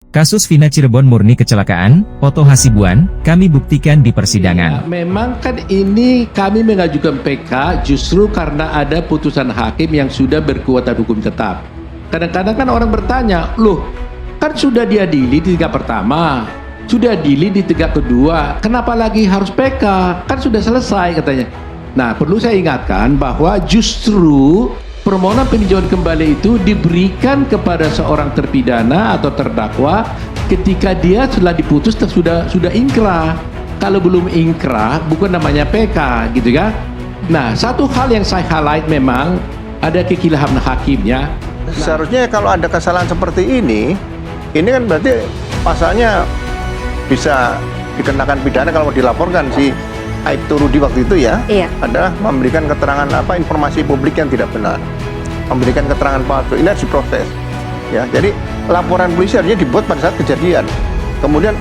Kasus Vina Cirebon murni kecelakaan, Oto Hasibuan, kami buktikan di persidangan. Ya, memang kan ini kami mengajukan PK justru karena ada putusan hakim yang sudah berkekuatan hukum tetap. Kadang-kadang kan orang bertanya, loh kan sudah diadili di tingkat pertama, sudah diadili di tingkat kedua, kenapa lagi harus PK? Kan sudah selesai katanya. Nah, perlu saya ingatkan bahwa justru permohonan peninjauan kembali itu diberikan kepada seorang terpidana atau terdakwa ketika dia setelah diputus sudah ingkrah. Kalau belum ingkrah bukan namanya PK gitu kan. Nah, satu hal yang saya highlight memang ada kekilahan hakimnya. Seharusnya kalau ada kesalahan seperti ini kan berarti pasalnya bisa dikenakan pidana kalau dilaporkan si Aibtu Rudi waktu itu ya, adalah memberikan keterangan informasi publik yang tidak benar, memberikan keterangan palsu. Ini harus diproses ya. Jadi laporan polisi harusnya dibuat pada saat kejadian, kemudian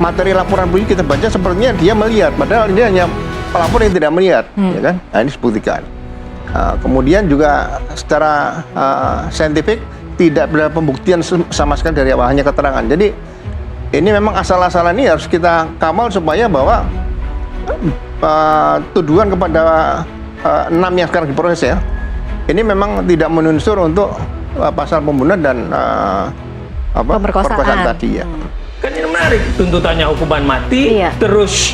materi laporan polisi kita baca sepertinya dia melihat, padahal ini hanya pelapor yang tidak melihat ya kan. Nah, ini dibuktikan. Kemudian juga secara saintifik tidak ada pembuktian sama sekali dari awal, hanya keterangan. Jadi ini memang asal-asalan ini harus kita kawal supaya bahwa tuduhan kepada 6 yang sekarang diproses ya, ini memang tidak menunsur untuk pasal pembunuhan dan perkosaan tadi ya. Kan ini menarik, tuntutannya hukuman mati, terus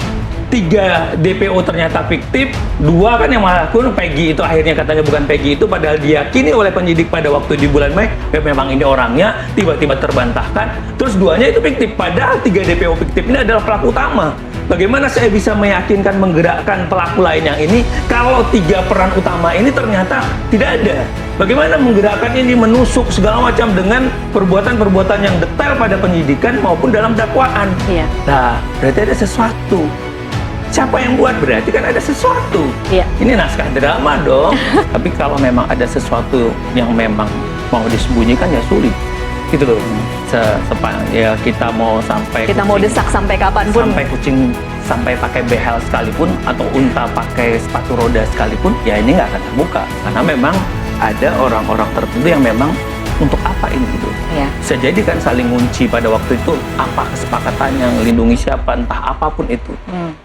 3 DPO ternyata fiktif, 2 kan yang melakukan Peggy itu akhirnya katanya bukan Peggy itu, padahal diyakini oleh penyidik pada waktu di bulan Mei memang ini orangnya, tiba-tiba terbantahkan. Terus 2-nya itu fiktif, padahal 3 DPO fiktif ini adalah pelaku utama. Bagaimana saya bisa meyakinkan menggerakkan pelaku lain yang ini kalau 3 peran utama ini ternyata tidak ada? Bagaimana menggerakkan ini, menusuk segala macam dengan perbuatan-perbuatan yang detail pada penyidikan maupun dalam dakwaan? Nah, berarti ada sesuatu. Siapa yang buat? Berarti kan ada sesuatu. Ini naskah drama dong. Tapi kalau memang ada sesuatu yang memang mau disembunyikan ya sulit. Gitu loh. Ya kita mau sampai kita kucing, mau desak sampai kapanpun, sampai kucing sampai pakai behel sekalipun atau unta pakai sepatu roda sekalipun, ya ini nggak akan terbuka karena memang ada orang-orang tertentu yang memang untuk apa ini gitu. Bisa jadi kan saling ngunci pada waktu itu, apa kesepakatan yang melindungi siapa, entah apapun itu.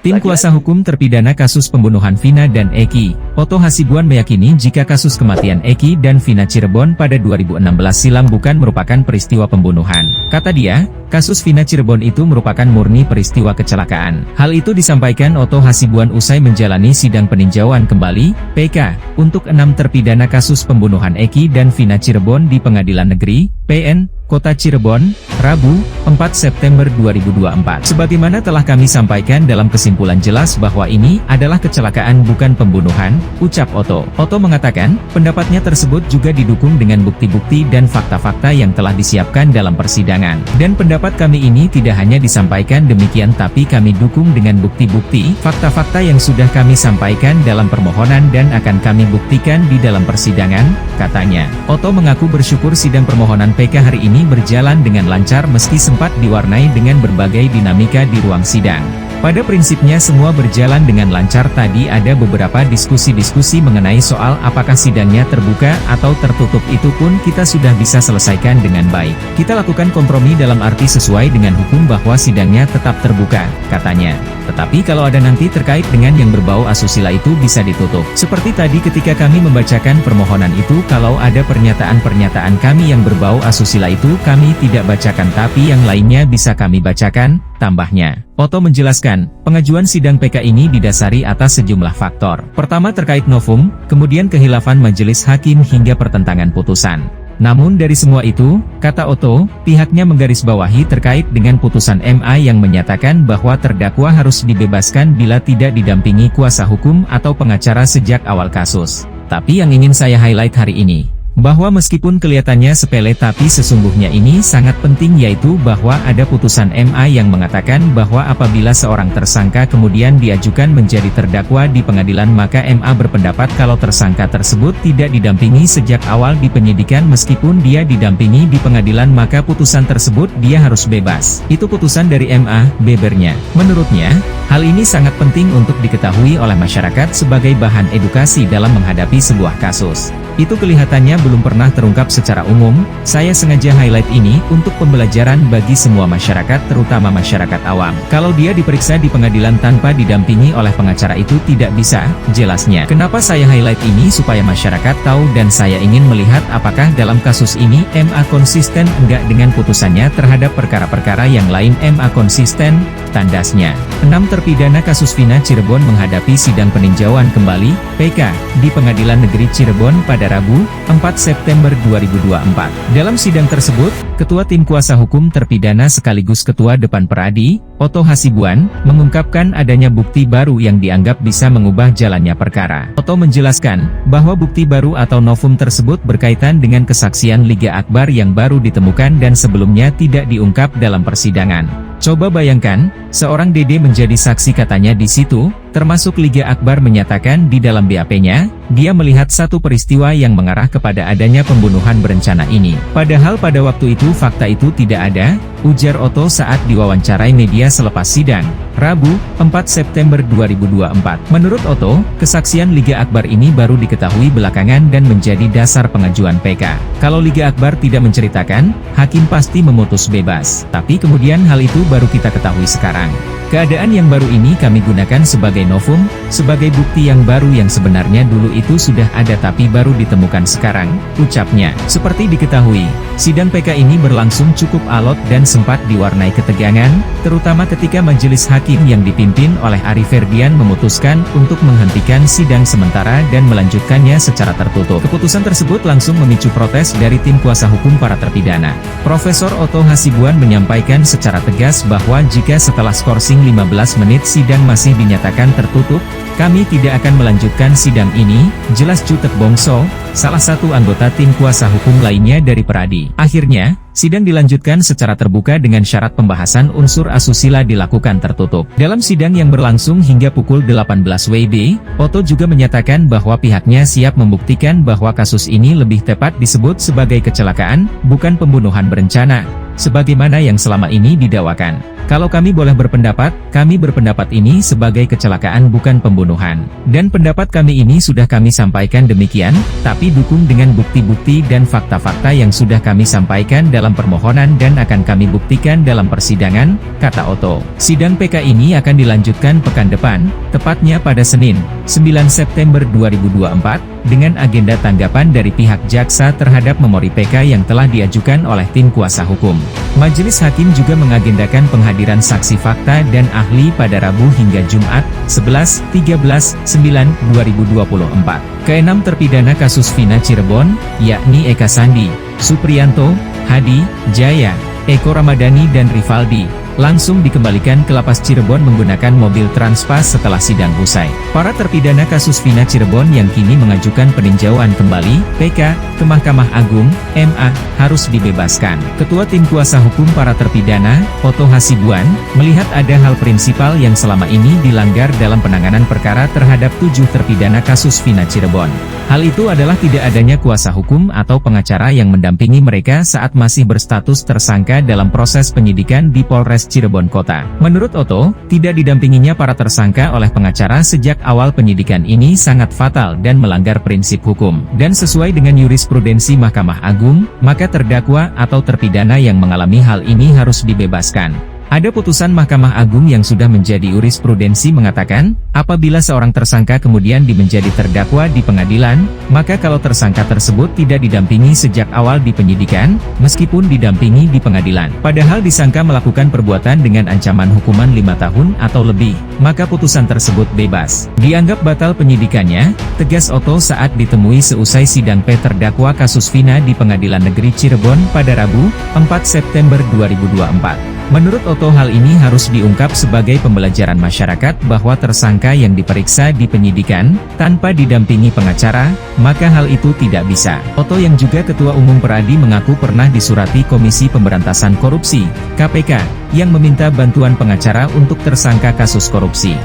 Tim kuasa hukum terpidana kasus pembunuhan Vina dan Eki, Oto Hasibuan meyakini jika kasus kematian Eki dan Vina Cirebon pada 2016 silam bukan merupakan peristiwa pembunuhan. Kata dia, kasus Vina Cirebon itu merupakan murni peristiwa kecelakaan. Hal itu disampaikan Oto Hasibuan usai menjalani sidang peninjauan kembali, PK, untuk 6 terpidana kasus pembunuhan Eki dan Vina Cirebon di Pengadilan Negeri, PN, Kota Cirebon, Rabu, 4 September 2024. Sebagaimana telah kami sampaikan dalam kesimpulan jelas bahwa ini adalah kecelakaan bukan pembunuhan, ucap Oto. Oto mengatakan, pendapatnya tersebut juga didukung dengan bukti-bukti dan fakta-fakta yang telah disiapkan dalam persidangan. Dan pendapat kami ini tidak hanya disampaikan demikian tapi kami dukung dengan bukti-bukti, fakta-fakta yang sudah kami sampaikan dalam permohonan dan akan kami buktikan di dalam persidangan, katanya. Oto mengaku bersyukur sidang permohonan PK hari ini berjalan dengan lancar meski sempat diwarnai dengan berbagai dinamika di ruang sidang. Pada prinsipnya semua berjalan dengan lancar. Tadi ada beberapa diskusi-diskusi mengenai soal apakah sidangnya terbuka atau tertutup, itu pun kita sudah bisa selesaikan dengan baik. Kita lakukan kompromi dalam arti sesuai dengan hukum bahwa sidangnya tetap terbuka, katanya. Tetapi kalau ada nanti terkait dengan yang berbau asusila itu bisa ditutup. Seperti tadi ketika kami membacakan permohonan itu, kalau ada pernyataan-pernyataan kami yang berbau asusila itu kami tidak bacakan tapi yang lainnya bisa kami bacakan, tambahnya. Oto menjelaskan, pengajuan sidang PK ini didasari atas sejumlah faktor. Pertama terkait novum, kemudian kehilafan majelis hakim hingga pertentangan putusan. Namun dari semua itu, kata Oto, pihaknya menggarisbawahi terkait dengan putusan MA yang menyatakan bahwa terdakwa harus dibebaskan bila tidak didampingi kuasa hukum atau pengacara sejak awal kasus. Tapi yang ingin saya highlight hari ini, bahwa meskipun kelihatannya sepele tapi sesungguhnya ini sangat penting, yaitu bahwa ada putusan MA yang mengatakan bahwa apabila seorang tersangka kemudian diajukan menjadi terdakwa di pengadilan maka MA berpendapat kalau tersangka tersebut tidak didampingi sejak awal di penyidikan meskipun dia didampingi di pengadilan maka putusan tersebut dia harus bebas. Itu putusan dari MA, bebernya. Menurutnya, hal ini sangat penting untuk diketahui oleh masyarakat sebagai bahan edukasi dalam menghadapi sebuah kasus. Itu kelihatannya belum pernah terungkap secara umum. Saya sengaja highlight ini untuk pembelajaran bagi semua masyarakat, terutama masyarakat awam. Kalau dia diperiksa di pengadilan tanpa didampingi oleh pengacara itu tidak bisa, jelasnya. Kenapa saya highlight ini? Supaya masyarakat tahu, dan saya ingin melihat apakah dalam kasus ini MA konsisten enggak dengan putusannya terhadap perkara-perkara yang lain. MA konsisten, tandasnya. 6 terpidana kasus Vina Cirebon menghadapi sidang peninjauan kembali, PK, di Pengadilan Negeri Cirebon pada Rabu, 4 September 2024. Dalam sidang tersebut, Ketua Tim Kuasa Hukum terpidana sekaligus Ketua Depan Peradi, Oto Hasibuan, mengungkapkan adanya bukti baru yang dianggap bisa mengubah jalannya perkara. Oto menjelaskan bahwa bukti baru atau novum tersebut berkaitan dengan kesaksian Liga Akbar yang baru ditemukan dan sebelumnya tidak diungkap dalam persidangan. Coba bayangkan, seorang Dede menjadi saksi, katanya di situ, termasuk Liga Akbar menyatakan di dalam BAP-nya, dia melihat satu peristiwa yang mengarah kepada adanya pembunuhan berencana ini. Padahal pada waktu itu fakta itu tidak ada, ujar Oto saat diwawancarai media selepas sidang, Rabu, 4 September 2024. Menurut Oto, kesaksian Liga Akbar ini baru diketahui belakangan dan menjadi dasar pengajuan PK. Kalau Liga Akbar tidak menceritakan, hakim pasti memutus bebas. Tapi kemudian hal itu baru kita ketahui sekarang. Keadaan yang baru ini kami gunakan sebagai novum, sebagai bukti yang baru yang sebenarnya dulu itu sudah ada tapi baru ditemukan sekarang, ucapnya. Seperti diketahui, sidang PK ini berlangsung cukup alot dan sempat diwarnai ketegangan, terutama ketika majelis hakim yang dipimpin oleh Ari Ferdian memutuskan untuk menghentikan sidang sementara dan melanjutkannya secara tertutup. Keputusan tersebut langsung memicu protes dari tim kuasa hukum para terpidana. Profesor Oto Hasibuan menyampaikan secara tegas bahwa jika setelah skorsing 15 menit sidang masih dinyatakan tertutup, kami tidak akan melanjutkan sidang ini, jelas Cutek Bongso, salah satu anggota tim kuasa hukum lainnya dari Peradi. Akhirnya, sidang dilanjutkan secara terbuka dengan syarat pembahasan unsur asusila dilakukan tertutup. Dalam sidang yang berlangsung hingga pukul 18 WIB, Oto juga menyatakan bahwa pihaknya siap membuktikan bahwa kasus ini lebih tepat disebut sebagai kecelakaan, bukan pembunuhan berencana, sebagaimana yang selama ini didakwakan. Kalau kami boleh berpendapat, kami berpendapat ini sebagai kecelakaan bukan pembunuhan. Dan pendapat kami ini sudah kami sampaikan demikian, tapi dukung dengan bukti-bukti dan fakta-fakta yang sudah kami sampaikan dalam permohonan dan akan kami buktikan dalam persidangan, kata Oto. Sidang PK ini akan dilanjutkan pekan depan, tepatnya pada Senin, 9 September 2024, dengan agenda tanggapan dari pihak jaksa terhadap memori PK yang telah diajukan oleh tim kuasa hukum. Majelis hakim juga mengagendakan penghadiran saksi fakta dan ahli pada Rabu hingga Jumat, 11-13-9-2024. Keenam terpidana kasus Vina Cirebon, yakni Eka Sandi, Supriyanto, Hadi, Jaya, Eko Ramadhani dan Rivaldi, langsung dikembalikan ke Lapas Cirebon menggunakan mobil Transpas setelah sidang usai. Para terpidana kasus Vina Cirebon yang kini mengajukan peninjauan kembali, PK, ke Mahkamah Agung, MA, harus dibebaskan. Ketua Tim Kuasa Hukum para terpidana, Oto Hasibuan, melihat ada hal prinsipal yang selama ini dilanggar dalam penanganan perkara terhadap 7 terpidana kasus Vina Cirebon. Hal itu adalah tidak adanya kuasa hukum atau pengacara yang mendampingi mereka saat masih berstatus tersangka dalam proses penyidikan di Polres Cirebon Kota. Menurut Oto, tidak didampinginya para tersangka oleh pengacara sejak awal penyidikan ini sangat fatal dan melanggar prinsip hukum. Dan sesuai dengan jurisprudensi Mahkamah Agung, maka terdakwa atau terpidana yang mengalami hal ini harus dibebaskan. Ada putusan Mahkamah Agung yang sudah menjadi jurisprudensi mengatakan, apabila seorang tersangka kemudian menjadi terdakwa di pengadilan, maka kalau tersangka tersebut tidak didampingi sejak awal di penyidikan, meskipun didampingi di pengadilan, padahal disangka melakukan perbuatan dengan ancaman hukuman 5 tahun atau lebih, maka putusan tersebut bebas. Dianggap batal penyidikannya, tegas Oto saat ditemui seusai sidang terdakwa kasus Vina di Pengadilan Negeri Cirebon pada Rabu, 4 September 2024. Menurut Oto hal ini harus diungkap sebagai pembelajaran masyarakat bahwa tersangka yang diperiksa di penyidikan, tanpa didampingi pengacara, maka hal itu tidak bisa. Oto yang juga Ketua Umum Peradi mengaku pernah disurati Komisi Pemberantasan Korupsi, KPK, yang meminta bantuan pengacara untuk tersangka kasus korupsi.